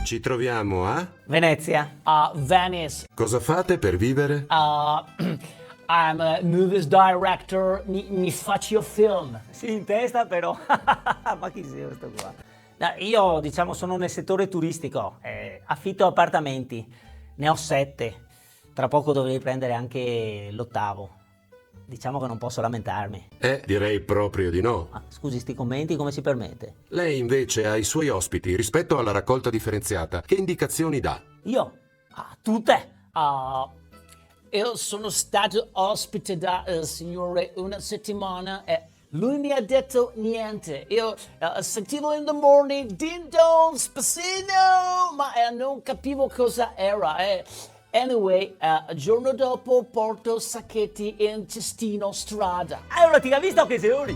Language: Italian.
Ci troviamo a? Venezia. Venice. Cosa fate per vivere? I'm a movies director. Mi faccio film. Sì, in testa però. Ma chi sei questo qua? No, io, diciamo, sono nel settore turistico. Affitto appartamenti. Ne ho 7. Tra poco dovrei prendere anche l'8º. Diciamo che non posso lamentarmi. Direi proprio di no. Ma scusi, sti commenti come si permette? Lei invece ai suoi ospiti, rispetto alla raccolta differenziata, che indicazioni dà? Io? Tutte. Io sono stato ospite da signore una settimana e lui mi ha detto niente. Io sentivo in the morning ding dong spassino, ma non capivo cosa era. Anyway, giorno dopo porto sacchetti in cestino strada. Allora ti ha visto che sei ori?